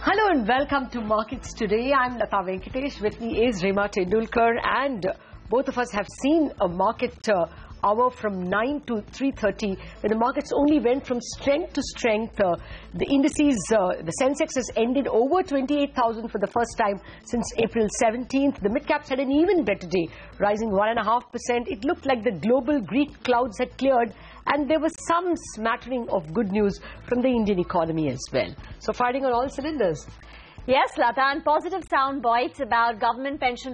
Hello and welcome to Markets Today. I'm Lata Venkatesh. With me is Rima Tendulkar, and both of us have seen a market hour from 9 to 3:30 when the markets only went from strength to strength. The indices, the Sensex has ended over 28,000 for the first time since April 17th. The midcaps had an even better day, rising 1.5%. It looked like the global Greek clouds had cleared, and there was some smattering of good news from the Indian economy as well. So firing on all cylinders. Yes, Lata, and positive sound bites about government pension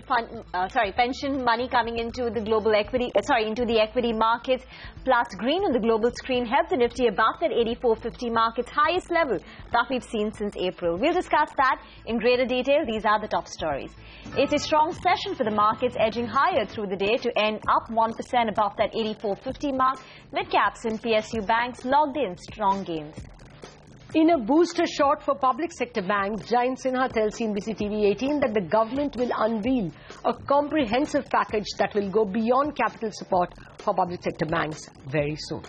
money coming into the global equity, into the equity markets, plus green on the global screen helped the Nifty above that 8450 market's highest level that we've seen since April. We'll discuss that in greater detail. These are the top stories. It's a strong session for the markets, edging higher through the day to end up 1% above that 8450 mark. Midcaps and PSU banks logged in strong gains. In a booster shot for public sector banks, Jayant Sinha tells CNBC TV 18 that the government will unveil a comprehensive package that will go beyond capital support for public sector banks very soon.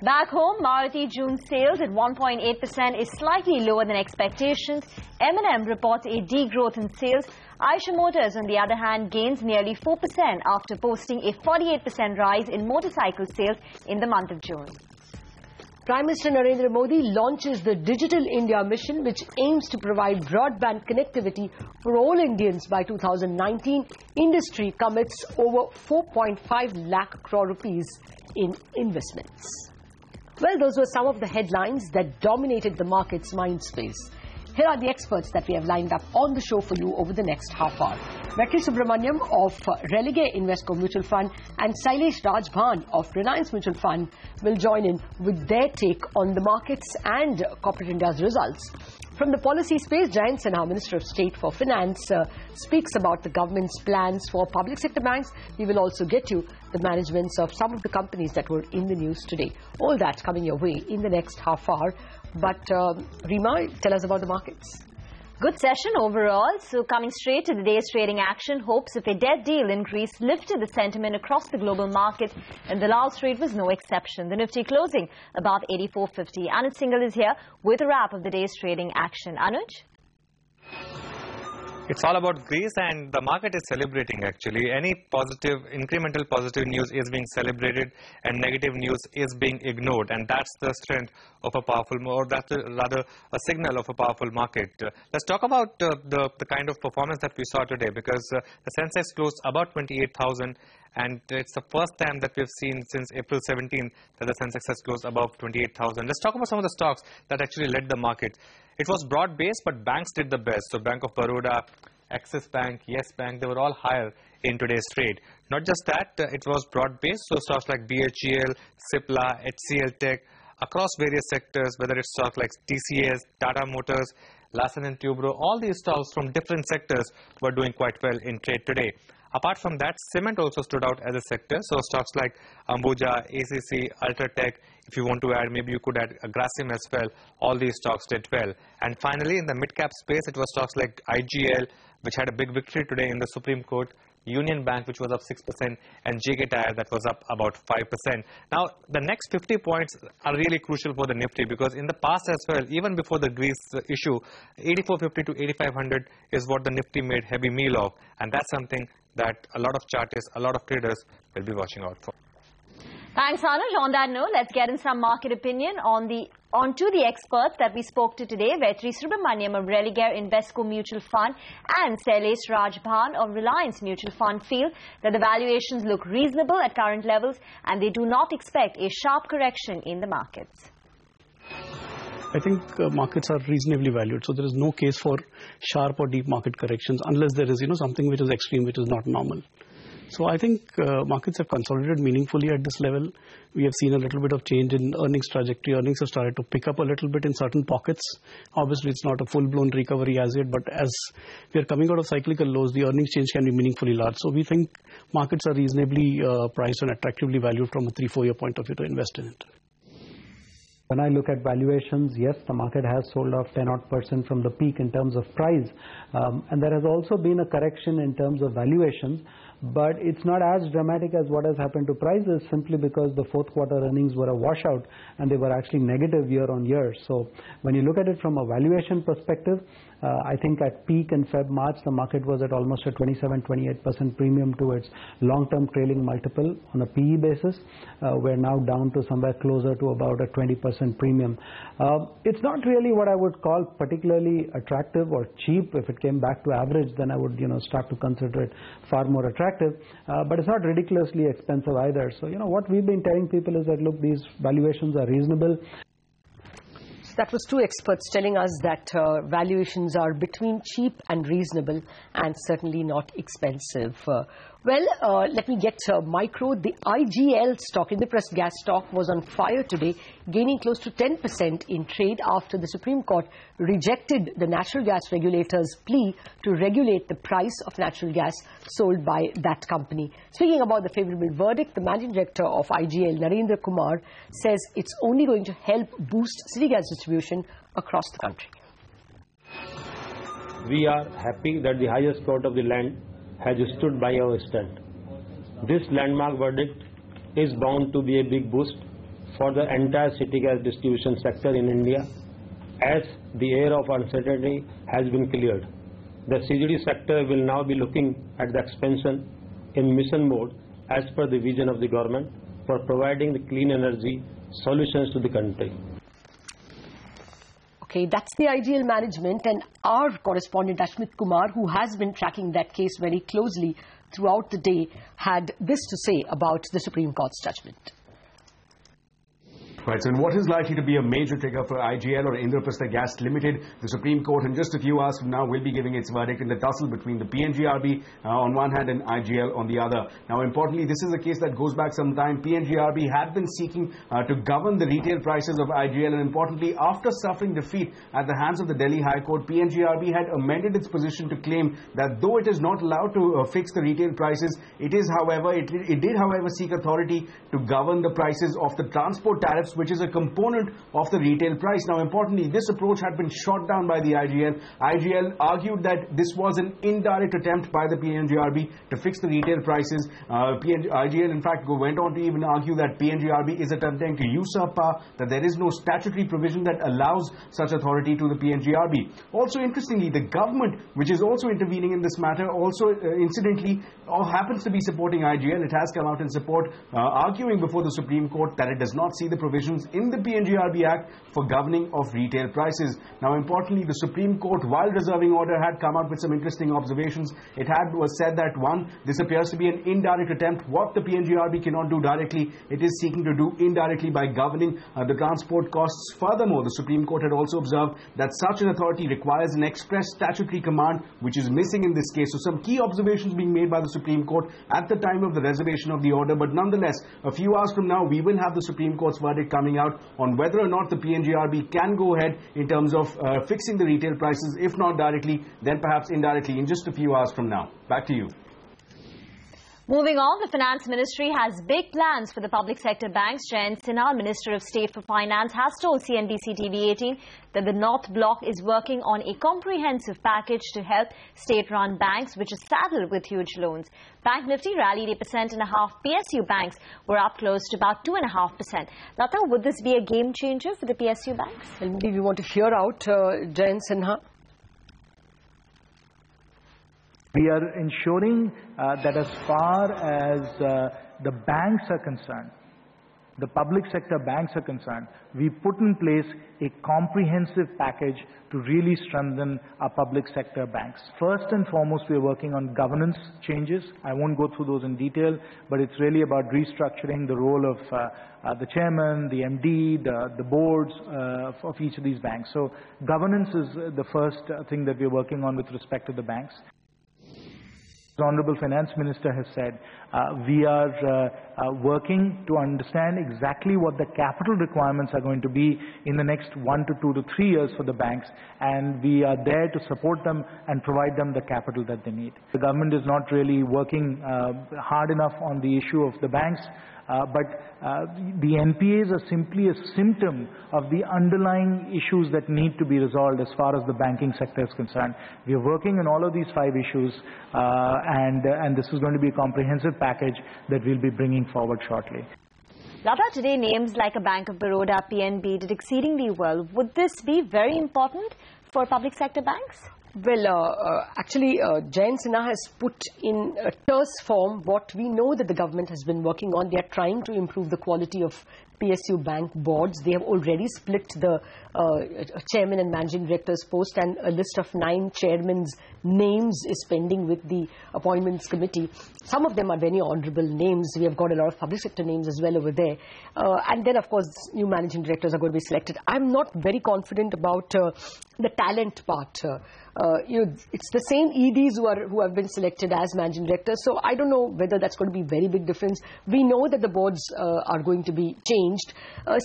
Back home, Maruti June sales at 1.8% is slightly lower than expectations. M&M reports a degrowth in sales. Eicher Motors, on the other hand, gains nearly 4% after posting a 48% rise in motorcycle sales in the month of June. Prime Minister Narendra Modi launches the Digital India Mission, which aims to provide broadband connectivity for all Indians by 2019. Industry commits over 4.5 lakh crore rupees in investments. Well, those were some of the headlines that dominated the market's mind space. Here are the experts that we have lined up on the show for you over the next half hour. Vetri Subramaniam of Religare Invesco Mutual Fund and Sailesh Rajbhan of Reliance Mutual Fund will join in with their take on the markets and corporate India's results. From the policy space, Jayant Sinha, Minister of State for Finance, speaks about the government's plans for public sector banks. We will also get you the managements of some of the companies that were in the news today. All that coming your way in the next half hour. But Rima, tell us about the markets. Good session overall. So coming straight to the day's trading action, hopes of a debt deal increase lifted the sentiment across the global market, and the last trade was no exception. The Nifty closing above 8450. Anuj Singhal is here with a wrap of the day's trading action. Anuj? It's all about Greece, and the market is celebrating actually. Any positive, incremental positive news is being celebrated and negative news is being ignored, and that's the strength of a powerful, or that's rather a signal of a powerful market. Let's talk about the kind of performance that we saw today, because the Sensex closed about 28,000, and it's the first time that we've seen since April 17th that the Sensex has closed above 28,000. Let's talk about some of the stocks that actually led the market. It was broad-based, but banks did the best. So Bank of Baroda, Axis Bank, Yes Bank, they were all higher in today's trade. Not just that, it was broad-based. So stocks like BHEL, Cipla, HCL Tech, across various sectors, whether it's stocks like TCS, Tata Motors, Larsen & Toubro, all these stocks from different sectors were doing quite well in trade today. Apart from that, cement also stood out as a sector. So stocks like Ambuja, ACC, Ultratech, if you want to add, maybe you could add Grasim as well. All these stocks did well. And finally, in the mid-cap space, it was stocks like IGL, which had a big victory today in the Supreme Court, Union Bank, which was up 6%, and JK Tyre, that was up about 5%. Now, the next 50 points are really crucial for the Nifty, because in the past as well, even before the Greece issue, 8450 to 8500 is what the Nifty made heavy meal of, and that's something that a lot of chartists, a lot of traders will be watching out for. Thanks, Anuj. On that note, let's get in some market opinion onto the experts that we spoke to today. Vetri Subramaniam of Religare Invesco Mutual Fund and Sailesh Rajbhan of Reliance Mutual Fund feel that the valuations look reasonable at current levels, and they do not expect a sharp correction in the markets. I think markets are reasonably valued, so there is no case for sharp or deep market corrections unless there is, something which is extreme, which is not normal. So I think markets have consolidated meaningfully at this level. We have seen a little bit of change in earnings trajectory. Earnings have started to pick up a little bit in certain pockets. Obviously, it's not a full-blown recovery as yet, but as we are coming out of cyclical lows, the earnings change can be meaningfully large. So we think markets are reasonably priced and attractively valued from a 3-4 year point of view to invest in it. When I look at valuations, yes, the market has sold off 10% from the peak in terms of price. And there has also been a correction in terms of valuations. but it's not as dramatic as what has happened to prices, simply because the fourth quarter earnings were a washout and they were actually negative year on year. So when you look at it from a valuation perspective, I think at peak in March, the market was at almost a 27-28% premium to its long-term trailing multiple on a PE basis. We're now down to somewhere closer to about a 20% premium. It's not really what I would call particularly attractive or cheap. If it came back to average, then I would start to consider it far more attractive. But it's not ridiculously expensive either. So what we've been telling people is that, look, these valuations are reasonable. That was two experts telling us that valuations are between cheap and reasonable and certainly not expensive. Let me get micro. The IGL stock, Indraprastha Gas stock, was on fire today, gaining close to 10% in trade after the Supreme Court rejected the natural gas regulator's plea to regulate the price of natural gas sold by that company. Speaking about the favourable verdict, the managing director of IGL, Narendra Kumar, says it's only going to help boost city gas distribution across the country. We are happy that the highest court of the land has stood by our stand. This landmark verdict is bound to be a big boost for the entire city gas distribution sector in India, as the air of uncertainty has been cleared. The CGD sector will now be looking at the expansion in mission mode as per the vision of the government for providing the clean energy solutions to the country. Okay, that's the IGL management, and our correspondent Ashmit Kumar, who has been tracking that case very closely throughout the day, had this to say about the Supreme Court's judgment. Right, so in what is likely to be a major trigger for IGL or Indraprastha Gas Limited, the Supreme Court in just a few hours from now will be giving its verdict in the tussle between the PNGRB on one hand and IGL on the other. Now importantly, this is a case that goes back some time. PNGRB had been seeking to govern the retail prices of IGL, and importantly, after suffering defeat at the hands of the Delhi High Court, PNGRB had amended its position to claim that though it is not allowed to fix the retail prices, it did however seek authority to govern the prices of the transport tariffs, which is a component of the retail price. Now importantly, this approach had been shot down by the IGL. IGL argued that this was an indirect attempt by the PNGRB to fix the retail prices. IGL in fact went on to even argue that PNGRB is attempting to usurp power, that there is no statutory provision that allows such authority to the PNGRB. Also interestingly, the government, which is also intervening in this matter, also incidentally happens to be supporting IGL. It has come out in support, arguing before the Supreme Court that it does not see the provisions in the PNGRB Act for governing of retail prices. Now importantly, the Supreme Court, while reserving order, had come out with some interesting observations. It was said that, one, this appears to be an indirect attempt. What the PNGRB cannot do directly, it is seeking to do indirectly by governing the transport costs. Furthermore, the Supreme Court had also observed that such an authority requires an express statutory command, which is missing in this case. So some key observations being made by the Supreme Court at the time of the reservation of the order. But nonetheless, a few hours from now, we will have the Supreme Court's verdict coming out on whether or not the PNGRB can go ahead in terms of fixing the retail prices, if not directly, then perhaps indirectly, in just a few hours from now. Back to you. Moving on, the Finance Ministry has big plans for the public sector banks. Jayant Sinha, Minister of State for Finance, has told CNBC TV 18 that the North Bloc is working on a comprehensive package to help state-run banks, which are saddled with huge loans. Bank Nifty rallied 1.5%. PSU banks were up close to about 2.5%. Lata, would this be a game changer for the PSU banks? And maybe we want to hear out Jayant Sinha. We are ensuring that as far as the banks are concerned, the public sector banks are concerned, we put in place a comprehensive package to really strengthen our public sector banks. First and foremost, we are working on governance changes. I won't go through those in detail, but it's really about restructuring the role of the chairman, the MD, the boards of each of these banks. So governance is the first thing that we're working on with respect to the banks. The Honorable Finance Minister has said, we are working to understand exactly what the capital requirements are going to be in the next 1 to 2 to 3 years for the banks, and we are there to support them and provide them the capital that they need. The government is not really working hard enough on the issue of the banks. The NPAs are simply a symptom of the underlying issues that need to be resolved as far as the banking sector is concerned. We are working on all of these 5 issues, and this is going to be a comprehensive package that we'll be bringing forward shortly. Lata, today names like a Bank of Baroda, PNB did exceedingly well. Would this be very important for public sector banks? Well, actually, Jayant Sinha has put in a terse form what we know that the government has been working on. They are trying to improve the quality of PSU bank boards. They have already split the chairman and managing director's post, and a list of 9 chairmen's names is pending with the appointments committee. Some of them are very honourable names. We have got a lot of public sector names as well over there. And then, of course, new managing directors are going to be selected. I'm not very confident about the talent part. It's the same EDs who have been selected as managing directors, so I don't know whether that's going to be a very big difference. We know that the boards are going to be changed.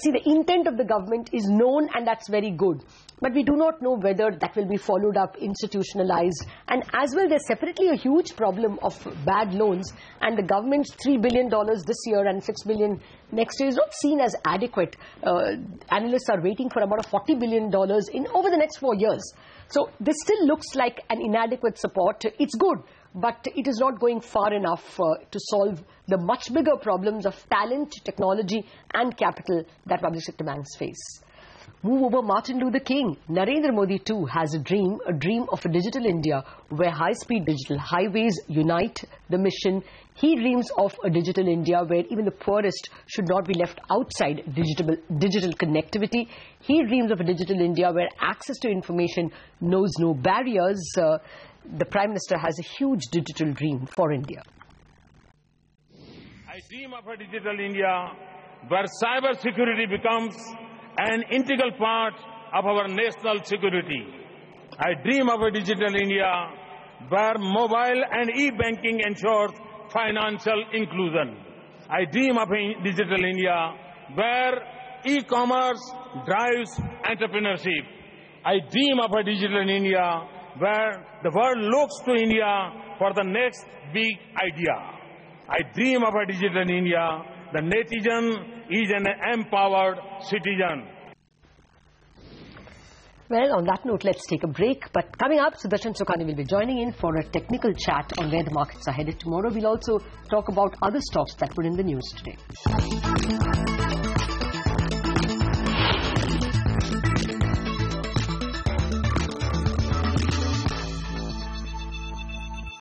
See, the intent of the government is known, and that's very good. But we do not know whether that will be followed up, institutionalized. And as well, there's separately a huge problem of bad loans, and the government's $3 billion this year and $6 billion next year is not seen as adequate. Analysts are waiting for about $40 billion over the next 4 years. So this still looks like an inadequate support. It's good, but it is not going far enough to solve the much bigger problems of talent, technology and capital that public sector banks face. Move over Martin Luther King. Narendra Modi too has a dream of a digital India where high-speed digital highways unite the mission. He dreams of a digital India where even the poorest should not be left outside digital connectivity. He dreams of a digital India where access to information knows no barriers. The Prime Minister has a huge digital dream for India. I dream of a digital India where cyber security becomes an integral part of our national security. I dream of a digital India where mobile and e-banking ensures financial inclusion. I dream of a digital India where e-commerce drives entrepreneurship. I dream of a digital India where the world looks to India for the next big idea. I dream of a digital India. The netizen is an empowered citizen. Well, on that note, let's take a break. But coming up, Sudarshan Sukhani will be joining in for a technical chat on where the markets are headed tomorrow. We'll also talk about other stocks that were in the news today.